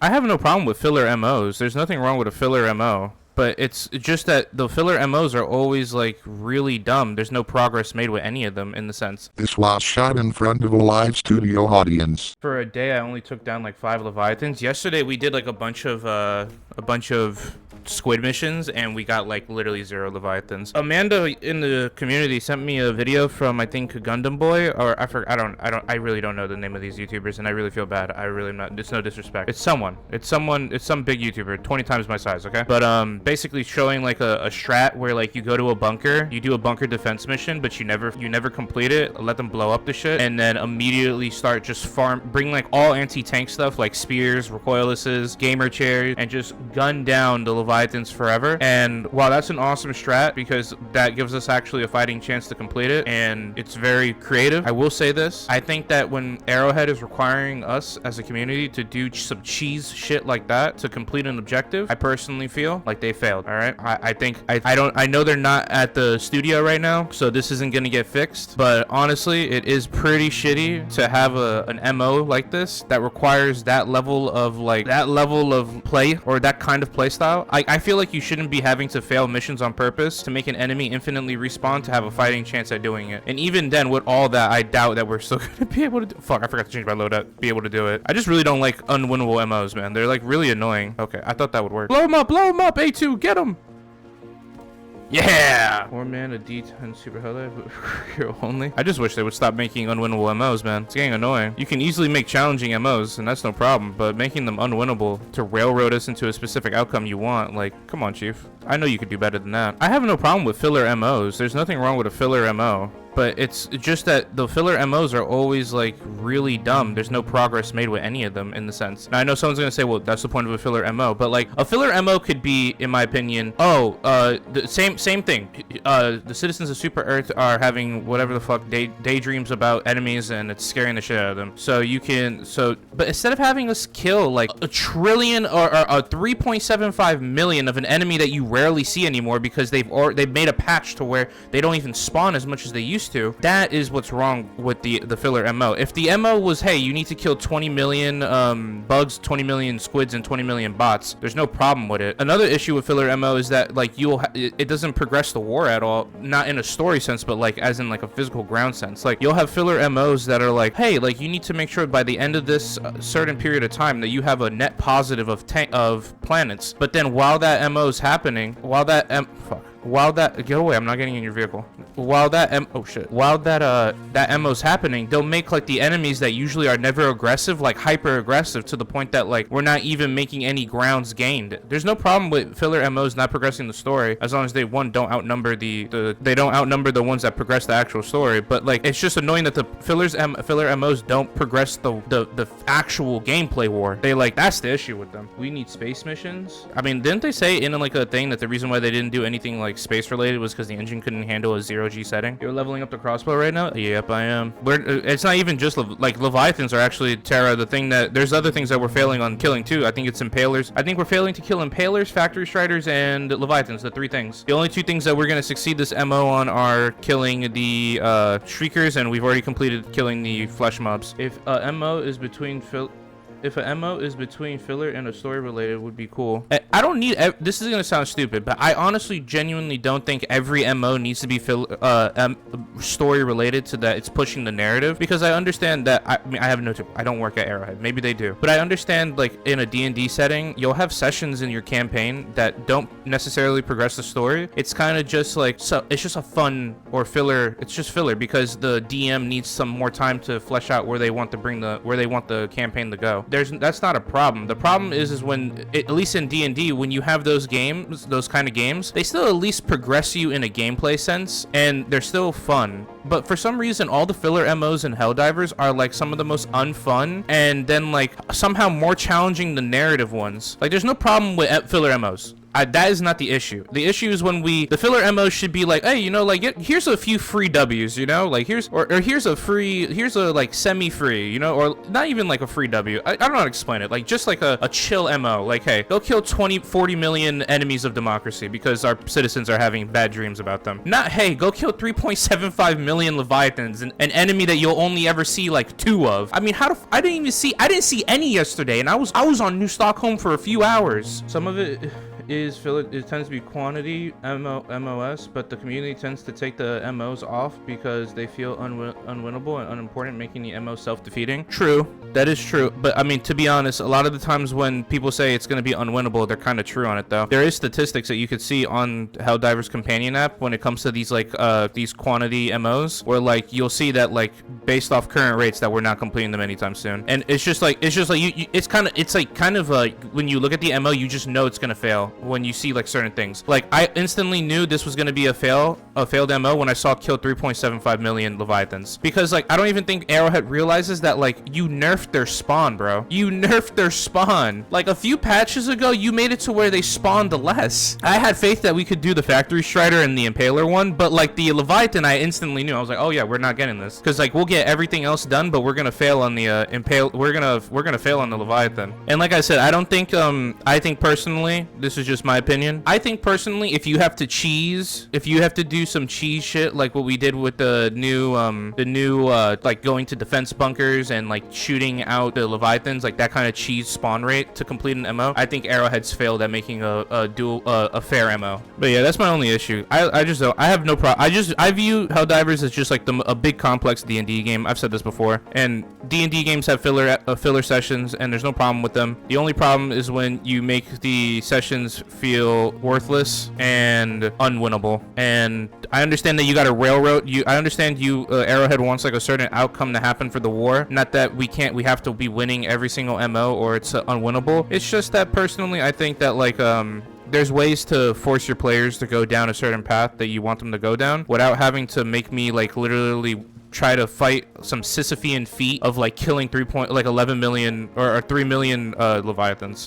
I have no problem with filler MOs. There's nothing wrong with a filler MO. But it's just that the filler MOs are always like really dumb. There's no progress made with any of them in the sense. This was shot in front of a live studio audience. For a day, I only took down like 5 Leviathans. Yesterday, we did like a bunch of squid missions, and we got like literally 0 Leviathans. Amanda in the community sent me a video from I think Gundam Boy, or I really don't know the name of these YouTubers, and I really feel bad. I really am not. It's no disrespect. It's some big YouTuber, 20 times my size. Okay, but basically showing like a strat where like you go to a bunker, you do a bunker defense mission, but you never complete it. Let them blow up the shit, and then immediately start just bring like all anti-tank stuff like spears, recoillesses, gamer chairs, and just gun down the Leviathans forever. And while that's an awesome strat because that gives us actually a fighting chance to complete it, and it's very creative, I will say this: I think that when Arrowhead is requiring us as a community to do some cheese shit like that to complete an objective, I personally feel like they failed. All right, I know they're not at the studio right now, so this isn't gonna get fixed, but honestly it is pretty shitty to have an MO like this that requires that level of play, or that kind of play style. I feel like you shouldn't be having to fail missions on purpose to make an enemy infinitely respawn to have a fighting chance at doing it. And even then, with all that, I doubt that we're still gonna be able to fuck, I forgot to change my loadout. Be able to do it. I just really don't like unwinnable MOs, man. They're like really annoying. Okay, I thought that would work. Blow him up, A2, get him. Yeah! 4-man, a D10 super Helldive hero only. I just wish they would stop making unwinnable MOs, man. It's getting annoying. You can easily make challenging MOs, and that's no problem, but making them unwinnable to railroad us into a specific outcome you want, like, come on, Chief. I know you could do better than that. I have no problem with filler MOs. There's nothing wrong with a filler MO. But it's just that the filler MOs are always like really dumb. There's no progress made with any of them in the sense. Now I know someone's gonna say, well, that's the point of a filler MO, but like a filler MO could be, in my opinion, the same thing. The citizens of Super Earth are having whatever the fuck daydreams about enemies, and it's scaring the shit out of them. But instead of having us kill like a trillion or a 3.75 million of an enemy that you rarely see anymore because they've made a patch to where they don't even spawn as much as they used to. That is what's wrong with the filler MO. If the MO was, hey, you need to kill 20 million bugs, 20 million squids, and 20 million bots, there's no problem with it. Another issue with filler MO is that like it doesn't progress the war at all, not in a story sense, but like as in like a physical ground sense. Like you'll have filler MOs that are like, hey, like you need to make sure by the end of this certain period of time that you have a net positive of planets. But then while that MO is happening, get away, I'm not getting in your vehicle. While that MO's happening, they'll make like the enemies that usually are never aggressive, like hyper aggressive, to the point that like we're not even making any grounds gained. There's no problem with filler MOs not progressing the story as long as they don't outnumber the ones that progress the actual story. But like it's just annoying that the filler MOs don't progress the actual gameplay war. That's the issue with them. We need space missions. I mean, didn't they say in like a thing that the reason why they didn't do anything like space related was because the engine couldn't handle a 0G setting? You're leveling up the crossbow right now? Yep, I am. It's not even just like Leviathans are actually Terra. There's other things that we're failing on killing too. I think it's Impalers. I think we're failing to kill Impalers, Factory Striders, and Leviathans. The 3 things. The only 2 things that we're gonna succeed this MO on are killing the Shriekers, and we've already completed killing the flesh mobs. If a MO is between filler and a story related, would be cool. I don't need this is gonna sound stupid, but I honestly genuinely don't think every MO needs to be story related to that it's pushing the narrative, because I understand that I don't work at Arrowhead, maybe they do, but I understand like in a D&D setting you'll have sessions in your campaign that don't necessarily progress the story. It's kind of just like, so it's just a fun or filler. It's just filler because the DM needs some more time to flesh out where they want the campaign to go. That's not a problem. The problem is when at least in D&D, when you have those kind of games, they still at least progress you in a gameplay sense, and they're still fun. But for some reason, all the filler MOs in Helldivers are like some of the most unfun, and then like somehow more challenging than narrative ones. Like there's no problem with filler MOs. That is not the issue. The issue is when the filler MMOs should be like, hey, you know, like here's a few free W's, you know, like here's a like semi-free, you know, or not even like a free W. I don't know how to explain it. Like just like a chill MO. Like, hey, go kill 40 million enemies of democracy because our citizens are having bad dreams about them. Not, hey, go kill 3.75 million Leviathans, an enemy that you'll only ever see like 2 of. I mean, I didn't see any yesterday, and I was on New Stockholm for a few hours. Some of it it tends to be quantity MOS, but the community tends to take the MOs off because they feel unwinnable and unimportant, making the MO self-defeating. True, that is true, but I mean, to be honest, a lot of the times when people say it's going to be unwinnable, they're kind of true on it though. There is statistics that you could see on Helldivers companion app when it comes to these like these quantity MOs, where like you'll see that like based off current rates that we're not completing them anytime soon, and it's just like it's kind of like when you look at the MO, you just know it's gonna fail when you see like certain things. Like I instantly knew this was gonna be a failed MO when I saw kill 3.75 million Leviathans, because like I don't even think Arrowhead realizes that like you nerfed their spawn, bro. You nerfed their spawn. Like a few patches ago, you made it to where they spawned less. I had faith that we could do the Factory Strider and the Impaler one, but like the Leviathan, I instantly knew. I was like, oh yeah, we're not getting this, because like we'll get everything else done, but we're gonna fail on the we're gonna fail on the Leviathan. And like I said, I don't think I think personally, this is just my opinion, I think personally, if you have to do some cheese shit like what we did with the new like going to defense bunkers and like shooting out the Leviathans, like that kind of cheese spawn rate to complete an MO, I think Arrowhead's failed at making a fair MO. But yeah, that's my only issue. I just don't, I have no problem. I view Helldivers as just like a big complex D&D game. I've said this before, and D&D games have filler sessions, and there's no problem with them. The only problem is when you make the sessions feel worthless and unwinnable. And I understand that you got to railroad. I understand Arrowhead wants like a certain outcome to happen for the war. Not that we have to be winning every single MO or it's unwinnable. It's just that personally, I think that like there's ways to force your players to go down a certain path that you want them to go down without having to make me like literally try to fight some Sisyphean feat of like killing 11 million or 3 million Leviathans.